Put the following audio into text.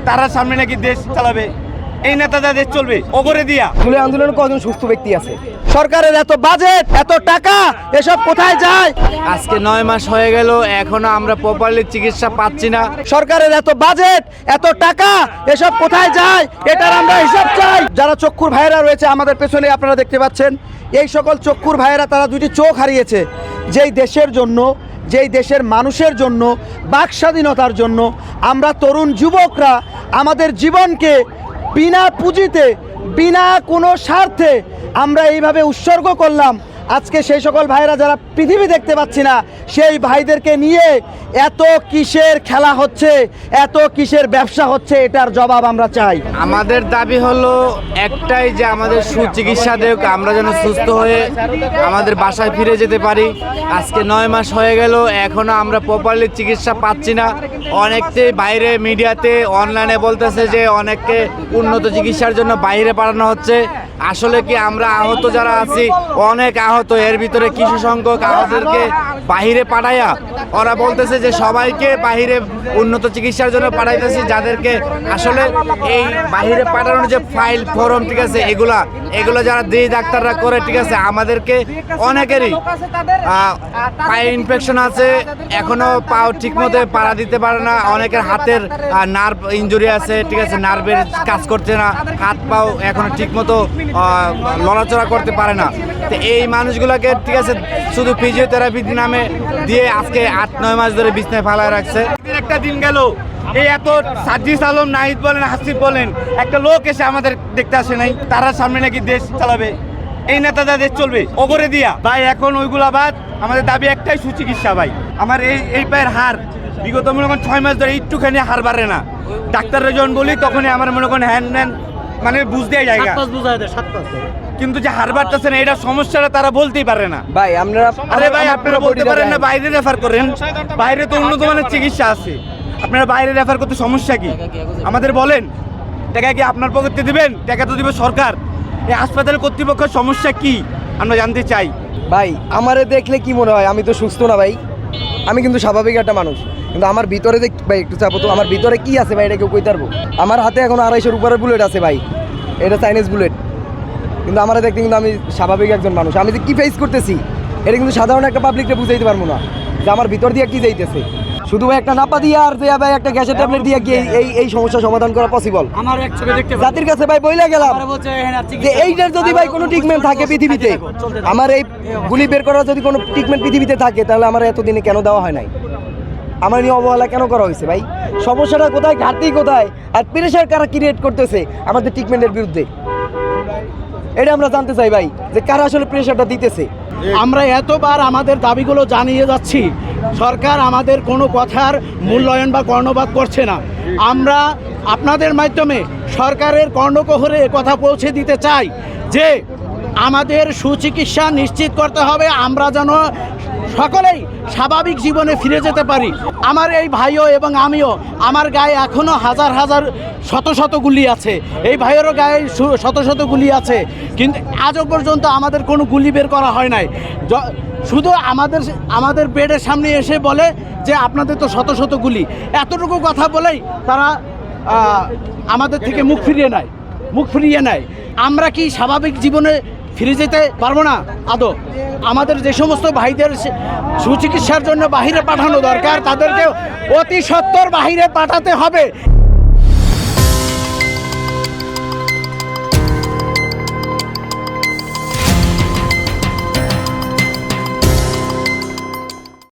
তারা সামনে নাকি দেশ চালাবে, এই নেতারা দেশ চলবে ওগরে দিয়া। জুলাই আন্দোলনে কজন সুস্থ ব্যক্তি আছে? সরকারের এত বাজেট, এত টাকা, এসব কোথায় যায়? আজকে 9 মাস হয়ে গেল, এখনো আমরা প্রপারলি চিকিৎসা পাচ্ছি না। সরকারের এত বাজেট, এত টাকা, এসব কোথায় যায়? এটার আমরা হিসাব চাই। যারা চক্ষুর ভাইয়েরা রয়েছে আমাদের পেছনে আপনারা দেখতে পাচ্ছেন, এই সকল চক্ষুর ভাইয়েরা তারা দুটি চোখ হারিয়েছে যেই দেশের জন্য, যেই দেশের মানুষের জন্য, বাক স্বাধীনতার জন্য আমরা তরুণ যুবকরা আমাদের জীবনকে বিনা পুঁজিতে, বিনা কোনো স্বার্থে আমরা এইভাবে উৎসর্গ করলাম। আজকে সেই সকল ভাইরা যারা পৃথিবী দেখতে পাচ্ছি না, সেই ভাইদেরকে নিয়ে এত কিসের খেলা হচ্ছে, এত কিসের ব্যবসা হচ্ছে, এটার জবাব আমরা চাই। আমাদের দাবি হলো একটাই, যে আমাদের সুচিকিৎসা দেখ, আমরা যেন সুস্থ হয়ে আমাদের বাসায় ফিরে যেতে পারি। আজকে 9 মাস হয়ে গেল, এখনো আমরা প্রপারলি চিকিৎসা পাচ্ছি না। অনেককে বাইরে মিডিয়াতে অনলাইনে বলতেছে যে অনেককে উন্নত চিকিৎসার জন্য বাইরে পাঠানো হচ্ছে। আসলে কি আমরা আহত যারা আছি, অনেক আহত, এর ভিতরে কিছু সংখ্যক আহতদেরকে বাহিরে পাঠাইয়া ওরা বলতেছে যে সবাইকে বাহিরে উন্নত চিকিৎসার জন্য পাঠাইতেছি, যাদেরকে আসলে এই বাহিরে পাঠানোর যে ফাইল ফর্ম, ঠিক আছে, এগুলো যারা দিই ডাক্তাররা করে, ঠিক আছে, আমাদেরকে অনেকেরই পায়ে ইনফেকশন আছে, এখনো পাও ঠিক মতো পাড়া দিতে পারে না, অনেকের হাতের নার্ভ ইনজুরি আছে, ঠিক আছে, নার্ভের কাজ করছে না, হাত পাও এখনো ঠিক মতো লড়াচড়া করতে পারে না। তো এই মানুষগুলোকে, ঠিক আছে, শুধু ফিজিওথেরাপি নামে দিয়ে আজকে 8-9 মাস ধরে বিছনায় ফালায় রাখছে। একটা দিন গেল, এই এত সাজিস আলম, নাহিদ বলেন, হাসিব বলেন, একটা লোক এসে আমাদের দেখতে আসে নাই। তারা সামনে নাকি দেশ চালাবে, এই নেতারা দেশ চলবে ওগরে দিয়া। ভাই এখন ওইগুলা বাদ, আমাদের দাবি একটাই, সুচিকিৎসা। ভাই আমার এই পায়ের হাড় বিগত মনে করেন 6 মাস ধরে একটুখানি হাড় বাড়ে না। ডাক্তাররা যখন বলি তখনই আমার মনে করেন হ্যান্ড মানে বুঝতে জায়গা, কিন্তু যে হাড় বাড়তেছে না, এটা সমস্যাটা তারা বলতেই পারে না। ভাই আমরা, আরে ভাই আপনারা বলতে পারেন না বাইরে রেফার করেন, বাইরে তো উন্নত মানের চিকিৎসা আছে, আপনারা বাইরে রেফার করতে সমস্যা কি? আমাদের বলেন, টাকা কি আপনার পকেটে দিবেন? টাকা তো দিবে সরকার। এই হাসপাতালের কর্তৃপক্ষের সমস্যা কি আমরা জানতে চাই। ভাই আমারে দেখলে কি মনে হয় আমি তো সুস্থ না ভাই? আমি কিন্তু স্বাভাবিক একটা মানুষ, কিন্তু আমার ভিতরে দেখ ভাই, একটু চাপো তো, আমার ভিতরে কি আছে ভাই, এটা কেউ কইতে পারবো? আমার হাতে এখন 250-এর উপরে বুলেট আছে ভাই, এটা চাইনিজ বুলেট, কিন্তু আমার দেখতে কিন্তু আমি স্বাভাবিক একজন মানুষ। আমি যে কী ফেস করতেছি এটা কিন্তু সাধারণ একটা পাবলিককে বুঝাইতে পারবো না যে আমার ভিতর দিয়ে কি যাইতেছে। শুধু ভাই একটা নাপা দিয়ে আর দেয়া ভাই একটা গ্যাসের ট্যাবলেট দিয়ে কি এই সমস্যা সমাধান করা পসিবল? আমার এক চোখে দেখতে জাতির কাছে ভাই বইলা গেলাম যে এইটার যদি ভাই কোনো ট্রিটমেন্ট থাকে পৃথিবীতে, আমার এই গুলি বের করার যদি কোনো ট্রিটমেন্ট পৃথিবীতে থাকে, তাহলে আমার এতদিনে কেন দেওয়া হয় নাই? আমার নিয়ে অবহেলা কেন করা হয়েছে ভাই? সমস্যাটা কোথায়, ঘাটতি কোথায়, আর প্রেশার কারা ক্রিয়েট করতেছে আমাদের ট্রিটমেন্টের বিরুদ্ধে? এটা আমরা জানতে চাই ভাই, যে কারা আসলে প্রেশারটা দিতেছে। আমরা এতবার আমাদের দাবিগুলো জানিয়ে যাচ্ছি, সরকার আমাদের কোনো কথার মূল্যায়ন বা কর্ণপাত করছে না। আমরা আপনাদের মাধ্যমে সরকারের কর্ণকোহরে কথা পৌঁছে দিতে চাই যে আমাদের সুচিকিৎসা নিশ্চিত করতে হবে, আমরা যেন সকলেই স্বাভাবিক জীবনে ফিরে যেতে পারি। আমার এই ভাইও এবং আমিও, আমার গায়ে এখনও হাজার হাজার শত গুলি আছে, এই ভাইয়েরও গায়ে শত গুলি আছে, কিন্তু আজও পর্যন্ত আমাদের কোনো গুলি বের করা হয় নাই। শুধু আমাদের বেডের সামনে এসে বলে যে আপনাদের তো শত গুলি, এতটুকু কথা বলেই তারা আমাদের থেকে মুখ ফিরিয়ে নেয়। আমরা কি স্বাভাবিক জীবনে ফিরে যেতে পারবো না আদৌ? আমাদের যে সমস্ত ভাইদের সুচিকিৎসার জন্য বাহিরে পাঠানো দরকার, তাদেরকে অতি সত্বর বাহিরে পাঠাতে হবে।